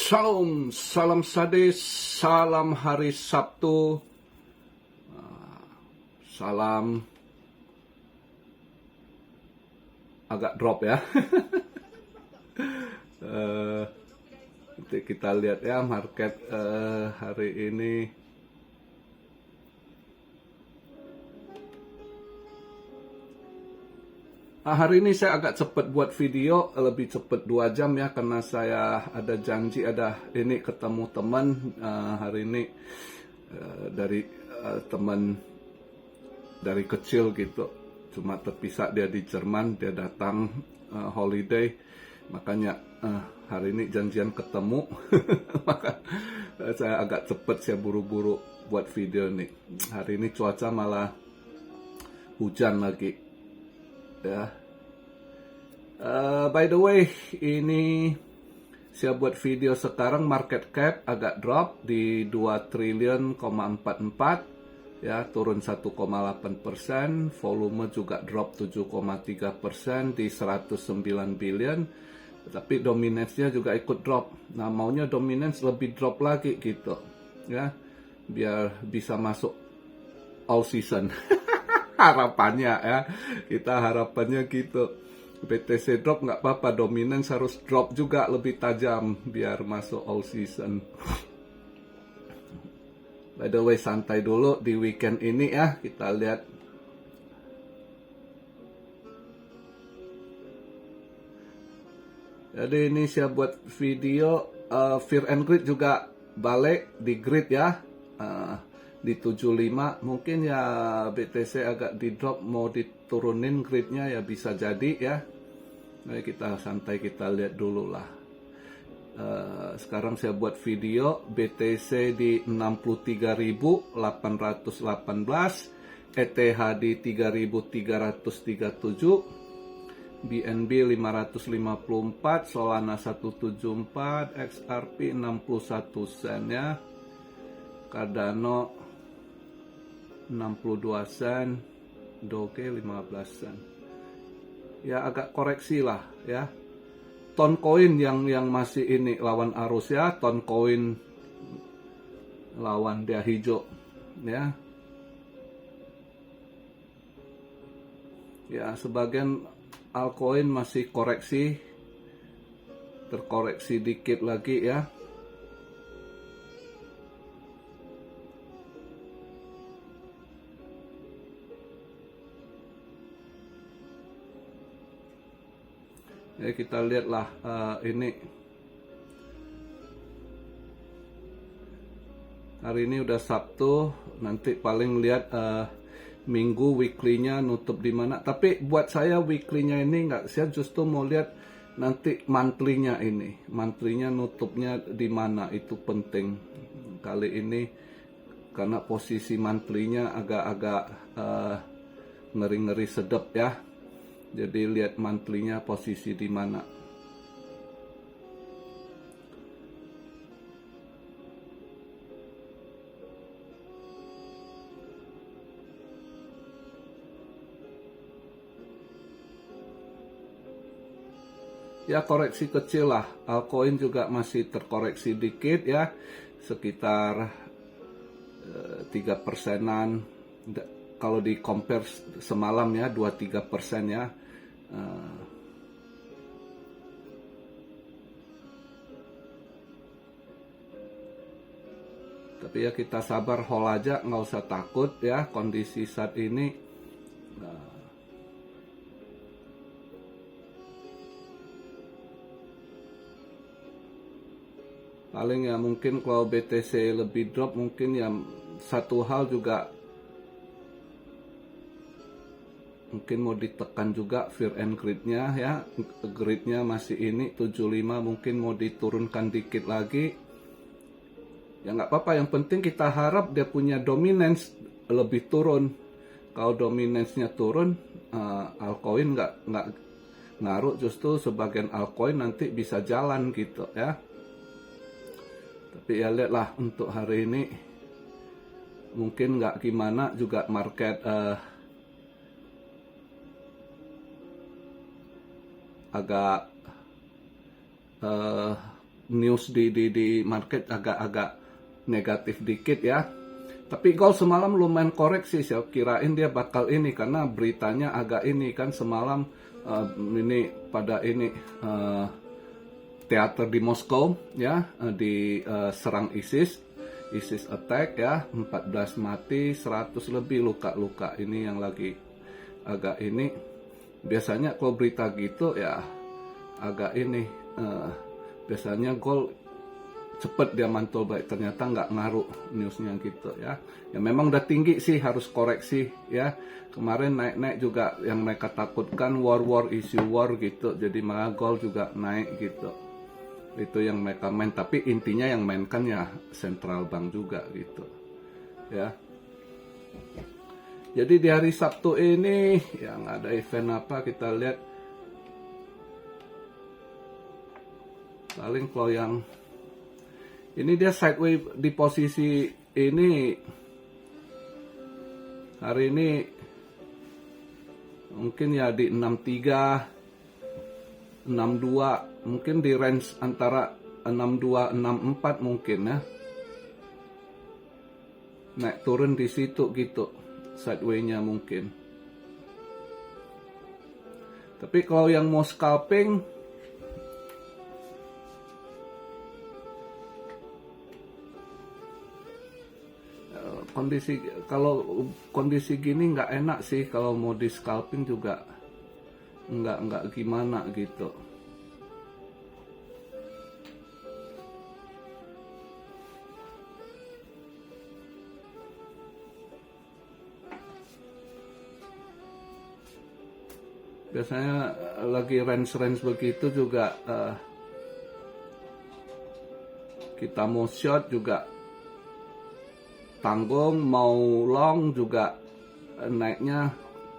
Shalom, salam sade, salam hari Sabtu, salam agak drop ya. Nanti kita lihat ya market hari ini. Hari ini saya agak cepat buat video, lebih cepat 2 jam ya, karena saya ada janji, ada ini ketemu teman hari ini dari teman dari kecil gitu, cuma terpisah, dia di Jerman, dia datang holiday, makanya hari ini janjian ketemu. Maka saya agak cepat, saya buru-buru buat video nih. Hari ini cuaca malah hujan lagi ya. By the way, ini saya buat video sekarang, market cap agak drop di 2 triliun, 44 ya, turun 1,8%, volume juga drop 7,3% di 109 billion, tapi dominance-nya juga ikut drop. Nah, maunya dominance lebih drop lagi gitu ya, biar bisa masuk all season. Harapannya ya, kita harapannya gitu. BTC drop nggak apa-apa, dominance harus drop juga lebih tajam biar masuk all season. By the way, santai dulu di weekend ini ya, kita lihat. Jadi ini saya buat video Fear and Greed juga balik di grid ya, di 75. Mungkin ya BTC agak di drop, mau diturunin gridnya ya, bisa jadi ya. Nah, kita santai, kita lihat dulu lah. Sekarang saya buat video BTC di 63.818, ETH di 3.337, BNB 554, Solana 174, XRP 61 sen ya, Cardano 62 sen, Doge 15 sen. Ya agak koreksi lah ya. Toncoin yang masih ini lawan arus ya, Toncoin lawan dia hijau ya. Ya, sebagian altcoin masih koreksi, terkoreksi dikit lagi ya. Ya, kita lihatlah ini hari ini udah Sabtu, nanti paling lihat Minggu weekly-nya nutup di mana. Tapi buat saya weekly-nya ini nggak, saya justru mau lihat nanti monthly-nya ini, monthly-nya nutupnya di mana, itu penting kali ini, karena posisi monthly-nya agak-agak ngeri-ngeri sedap ya. Jadi lihat monthly-nya posisi di mana. Ya, koreksi kecil lah. Altcoin juga masih terkoreksi dikit ya, sekitar 3%-an. Kalau di compare semalam ya, 2-3% ya. Tapi ya kita sabar, hold aja, nggak usah takut ya kondisi saat ini. Paling ya mungkin kalau BTC lebih drop, mungkin ya satu hal juga mungkin mau ditekan juga Fear and Greed-nya ya. Greed-nya masih ini 75, mungkin mau diturunkan dikit lagi. Ya nggak apa-apa, yang penting kita harap dia punya dominance lebih turun. Kalau dominance-nya turun, altcoin nggak ngaruh, justru sebagian altcoin nanti bisa jalan gitu ya. Tapi ya lihatlah untuk hari ini, mungkin nggak gimana juga market agak news di market agak-agak negatif dikit ya. Tapi gold semalam lumayan koreksi, saya kirain dia bakal ini karena beritanya agak ini kan semalam ini pada ini teater di Moskow ya diserang ISIS attack ya, 14 mati, 100 lebih luka-luka. Ini yang lagi agak ini. Biasanya kalau berita gitu ya agak ini biasanya gold cepet dia mantul baik, ternyata nggak ngaruh newsnya gitu ya. Ya memang udah tinggi sih, harus koreksi ya. Kemarin naik-naik juga yang mereka takutkan war isu war gitu, jadi malah gold juga naik gitu. Itu yang mereka main, tapi intinya yang mainkan ya central bank juga gitu ya. Jadi di hari Sabtu ini yang ada event apa kita lihat. Paling kalau yang ini dia sideways di posisi ini hari ini mungkin ya di 63, 62, mungkin di range antara 62, 64 mungkin ya. Naik turun di situ gitu, sideways-nya mungkin. Tapi kalau yang mau scalping kondisi gini nggak enak sih, kalau mau di scalping juga nggak gimana gitu. Biasanya lagi range begitu juga kita mau short juga tanggung, mau long juga naiknya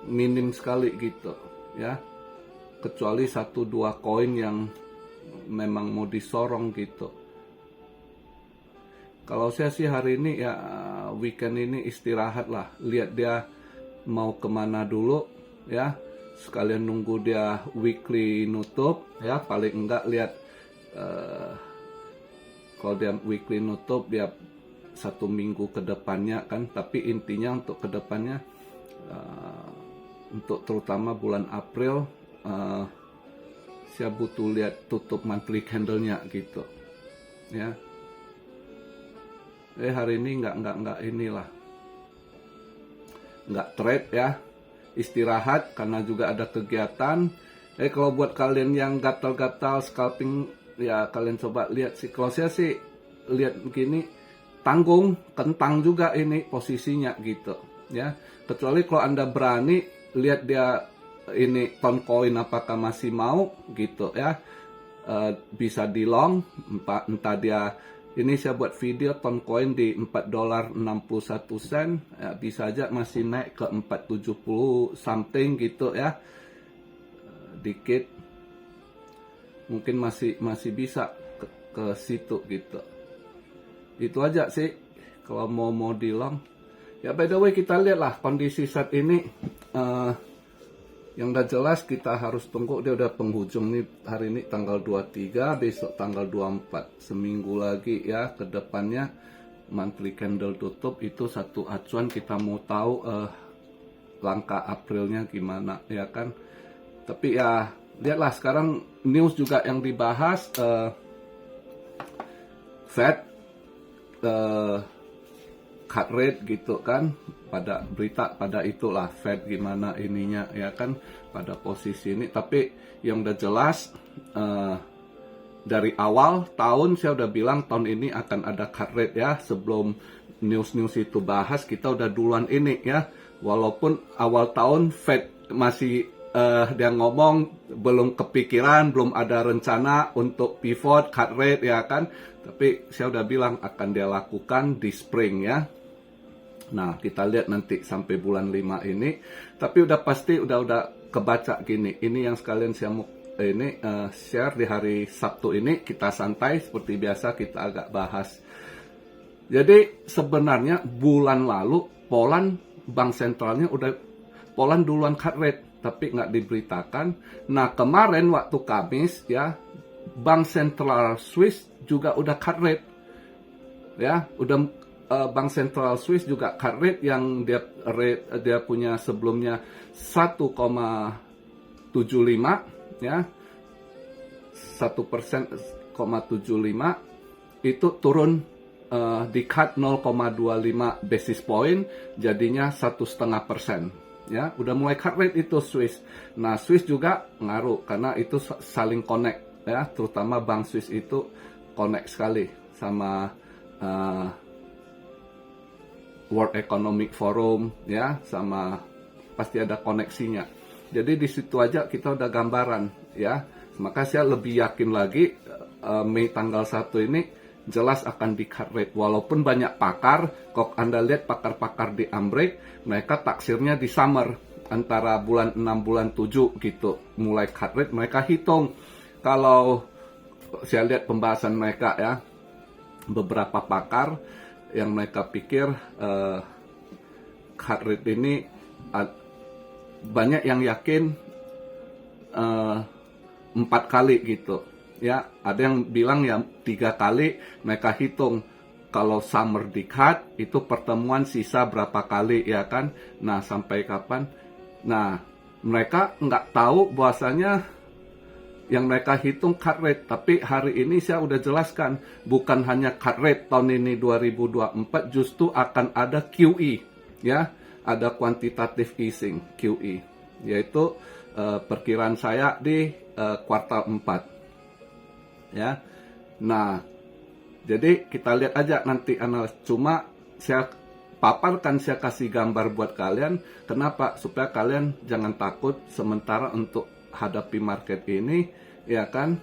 minim sekali gitu ya, kecuali 1-2 koin yang memang mau disorong gitu. Kalau saya sih hari ini ya weekend ini istirahat lah, lihat dia mau kemana dulu ya, sekalian nunggu dia weekly nutup ya, paling enggak lihat kalau dia weekly nutup dia 1 minggu ke depannya kan. Tapi intinya untuk ke depannya untuk terutama bulan April saya butuh lihat tutup monthly candle-nya gitu ya. Hari ini nggak inilah, nggak trade ya, istirahat karena juga ada kegiatan. Kalau buat kalian yang gatal-gatal scalping ya kalian coba lihat sih, kalau saya sih lihat begini, tanggung kentang juga ini posisinya gitu ya. Kecuali kalau Anda berani lihat dia ini ton koin apakah masih mau gitu ya, bisa di long, entah dia ini saya buat video ton koin di $4.61 ya, bisa aja masih naik ke 4.70 something gitu ya, dikit mungkin masih bisa ke situ gitu. Itu aja sih kalau mau di long. Ya by the way kita lihatlah kondisi saat ini yang udah jelas kita harus tunggu, dia udah penghujung nih, hari ini tanggal 23, besok tanggal 24, seminggu lagi ya ke depannya monthly candle tutup. Itu satu acuan kita mau tahu langkah Aprilnya gimana ya kan. Tapi ya lihatlah sekarang news juga yang dibahas, Fed cut rate gitu kan, pada berita pada itulah Fed gimana ininya ya kan pada posisi ini. Tapi yang udah jelas dari awal tahun saya udah bilang tahun ini akan ada cut rate ya, sebelum news itu bahas kita udah duluan ini ya. Walaupun awal tahun Fed masih dia ngomong belum kepikiran, belum ada rencana untuk pivot cut rate ya kan, tapi saya udah bilang akan dia lakukan di spring ya. Nah kita lihat nanti sampai bulan 5 ini. Tapi udah pasti udah kebaca gini. Ini yang sekalian saya mau ini share di hari Sabtu ini. Kita santai seperti biasa, kita agak bahas. Jadi sebenarnya bulan lalu Poland bank sentralnya Poland duluan cut rate, tapi nggak diberitakan. Nah kemarin waktu Kamis ya, bank sentral Swiss juga udah cut rate, ya udah. Bank Sentral Swiss juga cut rate yang dia punya sebelumnya 1,75, ya 1%,75 itu turun di cut 0,25 basis point, jadinya 1,5%. Ya, udah mulai cut rate itu Swiss. Nah, Swiss juga ngaruh karena itu saling connect, ya, terutama Bank Swiss itu connect sekali sama World Economic Forum, ya, sama pasti ada koneksinya. Jadi di situ aja kita udah gambaran, ya. Maka saya lebih yakin lagi Mei tanggal 1 ini jelas akan di cut rate. Walaupun banyak pakar, kalau Anda lihat pakar-pakar di Amrik, mereka taksirnya di summer antara bulan 6 bulan 7 gitu mulai cut rate. Mereka hitung kalau saya lihat pembahasan mereka, ya, beberapa pakar yang mereka pikir cut rate ini banyak yang yakin 4 kali gitu, ya. Ada yang bilang ya 3 kali. Mereka hitung kalau summer di cut itu pertemuan sisa berapa kali, ya kan. Nah, sampai kapan. Nah, mereka nggak tahu bahwasanya yang mereka hitung cut rate, tapi hari ini saya udah jelaskan, bukan hanya cut rate tahun ini 2024, justru akan ada QE, ya, ada quantitative easing, QE, yaitu perkiraan saya di kuartal 4, ya. Nah, jadi kita lihat aja nanti analis. Cuma saya paparkan, saya kasih gambar buat kalian, kenapa? Supaya kalian jangan takut sementara untuk hadapi market ini, ya kan,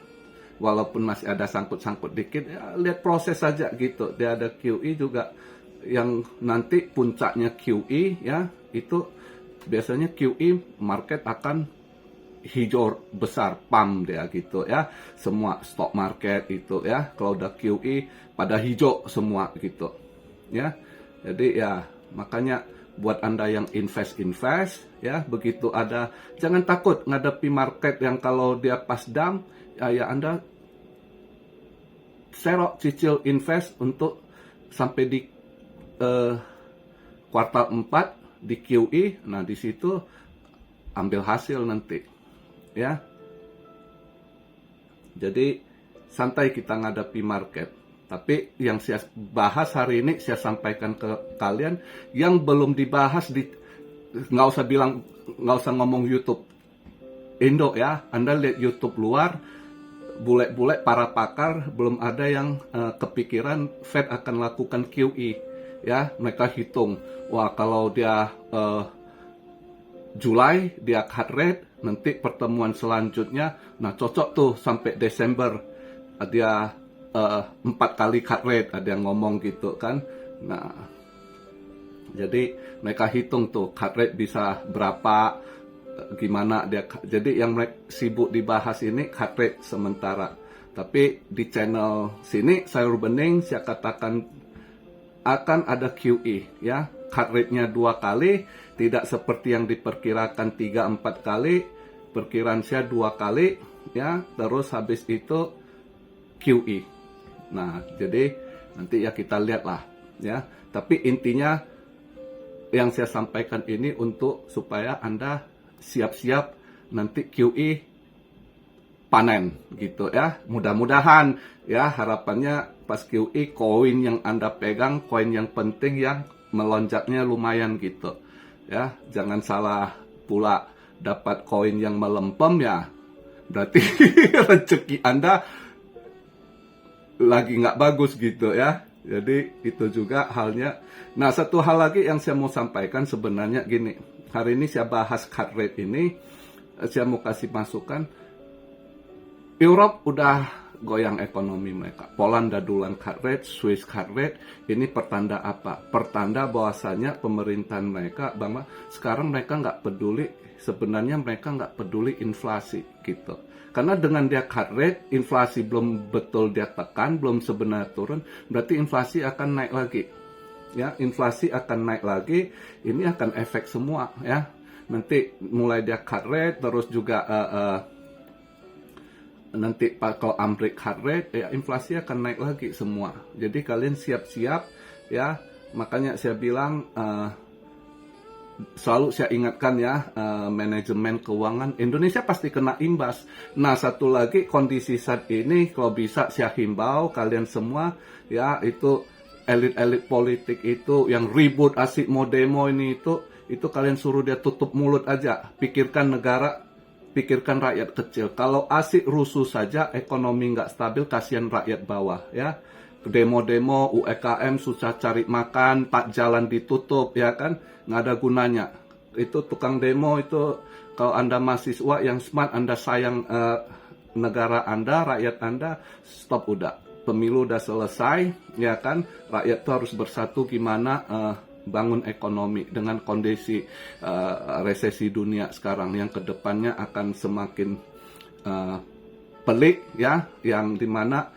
walaupun masih ada sangkut-sangkut dikit, ya, lihat proses saja gitu. Dia ada QE juga yang nanti puncaknya QE, ya, itu biasanya QE market akan hijau besar, pump dia gitu, ya, semua stock market itu, ya, kalau udah QE pada hijau semua gitu, ya. Jadi ya makanya buat Anda yang invest, ya, begitu ada, jangan takut ngadepi market yang kalau dia pas down, ya Anda serok, cicil, invest untuk sampai di kuartal 4 di QE. Nah, di situ ambil hasil nanti, ya. Jadi santai kita ngadepi market. Tapi yang saya bahas hari ini saya sampaikan ke kalian, yang belum dibahas nggak usah ngomong YouTube Indo, ya. Anda lihat YouTube luar, bule-bule para pakar belum ada yang kepikiran Fed akan lakukan QE, ya. Mereka hitung, wah kalau dia Julai dia cut rate, nanti pertemuan selanjutnya, nah cocok tuh sampai Desember dia 4 kali cut rate, ada yang ngomong gitu kan. Nah, jadi mereka hitung tuh cut rate bisa berapa, gimana dia. Jadi yang mereka sibuk dibahas ini cut rate sementara. Tapi di channel sini Sayur Bening saya katakan akan ada QE, ya. Cut rate-nya 2 kali, tidak seperti yang diperkirakan 3-4 kali. Perkiraan saya 2 kali, ya. Terus habis itu QE. Nah, jadi nanti ya kita lihatlah, ya. Tapi intinya yang saya sampaikan ini untuk supaya Anda siap-siap nanti QE panen gitu, ya. Mudah-mudahan, ya, harapannya pas QE koin yang Anda pegang, koin yang penting yang melonjaknya lumayan gitu, ya. Jangan salah pula dapat koin yang melempem, ya. Berarti rezeki Anda lagi nggak bagus gitu, ya. Jadi itu juga halnya. Nah, satu hal lagi yang saya mau sampaikan sebenarnya gini. Hari ini saya bahas cut rate ini, saya mau kasih masukan. Europe udah goyang ekonomi mereka. Poland duluan cut rate, Swiss cut rate. Ini pertanda apa? Pertanda bahwasanya pemerintahan mereka bahwa sekarang mereka nggak peduli, sebenarnya mereka nggak peduli inflasi gitu. Karena dengan dia cut rate, inflasi belum betul dia tekan, belum sebenarnya turun, berarti inflasi akan naik lagi. Ya, inflasi akan naik lagi, ini akan efek semua, ya. Nanti mulai dia cut rate, terus juga nanti kalau Amerika heart rate, ya inflasi akan naik lagi semua. Jadi kalian siap-siap ya. Makanya saya bilang selalu saya ingatkan ya, manajemen keuangan Indonesia pasti kena imbas. Nah, satu lagi kondisi saat ini kalau bisa saya himbau kalian semua ya, itu elit-elit politik itu yang ribut asik mau demo ini itu kalian suruh dia tutup mulut aja. Pikirkan negara, pikirkan rakyat kecil. Kalau asik rusuh saja, ekonomi nggak stabil, kasihan rakyat bawah ya. Demo-demo, UMKM susah cari makan, jalan ditutup ya kan, nggak ada gunanya. Itu tukang demo itu, kalau Anda mahasiswa yang smart, Anda sayang negara Anda, rakyat Anda, stop udah. Pemilu udah selesai ya kan, rakyat tuh harus bersatu gimana bangun ekonomi dengan kondisi resesi dunia sekarang yang kedepannya akan semakin pelik ya, yang dimana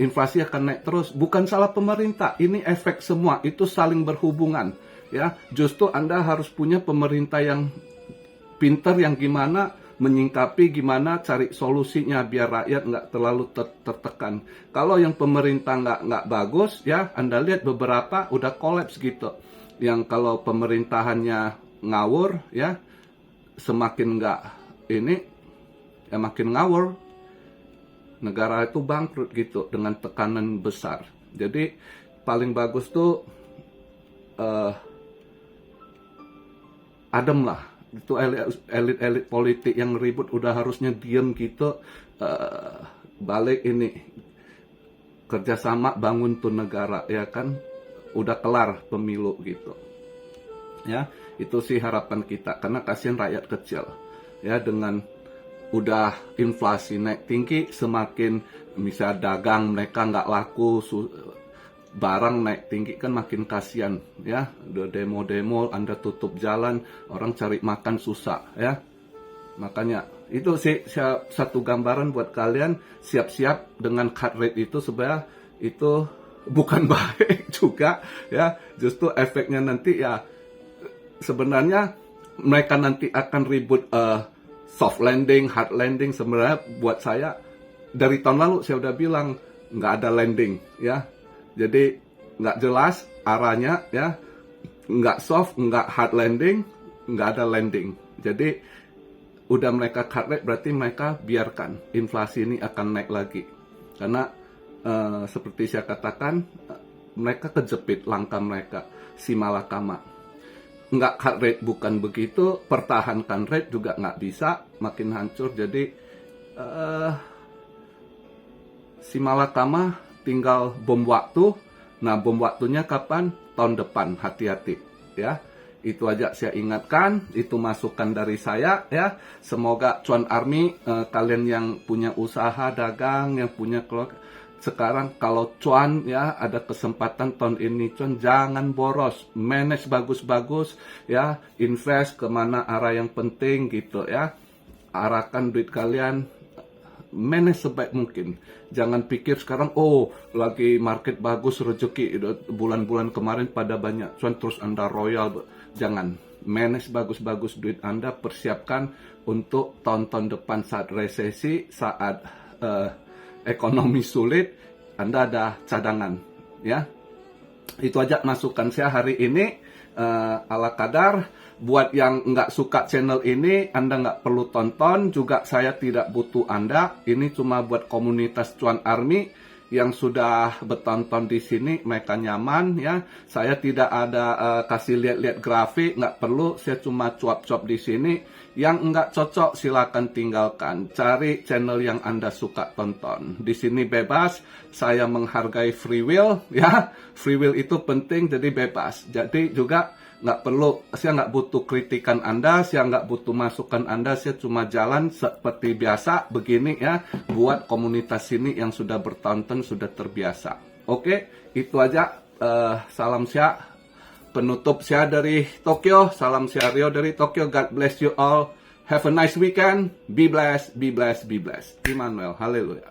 inflasi akan naik terus. Bukan salah pemerintah, ini efek semua, itu saling berhubungan ya. Justru Anda harus punya pemerintah yang pintar, yang gimana menyingkapi, gimana cari solusinya biar rakyat nggak terlalu tertekan. Kalau yang pemerintah nggak bagus ya, Anda lihat beberapa udah kolaps gitu. Yang kalau pemerintahannya ngawur ya, semakin nggak ini ya makin ngawur. Negara itu bangkrut gitu dengan tekanan besar. Jadi paling bagus tuh adem lah. Itu elit-elit politik yang ribut udah harusnya diem gitu. Balik ini kerjasama bangun tuh negara ya kan. Udah kelar pemilu gitu. Ya, itu sih harapan kita karena kasihan rakyat kecil. Ya, dengan udah inflasi naik tinggi, semakin misal dagang mereka nggak laku, barang naik tinggi kan makin kasihan ya. Udah demo-demo, Anda tutup jalan, orang cari makan susah ya. Makanya itu sih satu gambaran buat kalian, siap-siap dengan heart rate itu supaya itu bukan baik juga ya. Justru efeknya nanti ya sebenarnya mereka nanti akan ribut soft landing, hard landing. Sebenarnya buat saya dari tahun lalu saya udah bilang nggak ada landing ya. Jadi nggak jelas arahnya ya, nggak soft, nggak hard landing, nggak ada landing. Jadi udah mereka cut rate, berarti mereka biarkan inflasi ini akan naik lagi. Karena seperti saya katakan, mereka kejepit langkah mereka, si malakama. Nggak cut rate bukan begitu, pertahankan rate juga nggak bisa, makin hancur. Jadi si malakama tinggal bom waktu. Nah, bom waktunya kapan? Tahun depan, hati-hati ya. Itu aja saya ingatkan, itu masukan dari saya ya. Semoga Cuan Army, kalian yang punya usaha dagang, yang punya keluarga, sekarang kalau Cuan ya ada kesempatan tahun ini, Cuan jangan boros, manage bagus-bagus ya, invest kemana arah yang penting gitu ya. Arahkan duit kalian, manage sebaik mungkin. Jangan pikir sekarang lagi market bagus, rezeki bulan-bulan kemarin pada banyak, Cuan terus Anda royal. Jangan, manage bagus-bagus duit Anda, persiapkan untuk tahun-tahun depan saat resesi, saat ekonomi sulit, Anda ada cadangan ya. Itu aja masukan saya hari ini, ala kadar. Buat yang nggak suka channel ini, Anda nggak perlu tonton, juga saya tidak butuh Anda. Ini cuma buat komunitas Cuan Army yang sudah bertonton di sini, mereka nyaman ya. Saya tidak ada kasih lihat-lihat grafik, nggak perlu. Saya cuma cuap-cuap di sini. Yang nggak cocok silakan tinggalkan. Cari channel yang Anda suka tonton. Di sini bebas. Saya menghargai free will ya. Free will itu penting, jadi bebas. Jadi juga nggak perlu, saya nggak butuh kritikan Anda, saya nggak butuh masukan Anda, saya cuma jalan seperti biasa begini ya, buat komunitas ini yang sudah bertonton, sudah terbiasa. Oke, itu aja. Salam saya, penutup saya dari Tokyo, salam saya Rio dari Tokyo. God bless you all, have a nice weekend, be blessed, be blessed, be blessed. Immanuel, haleluya.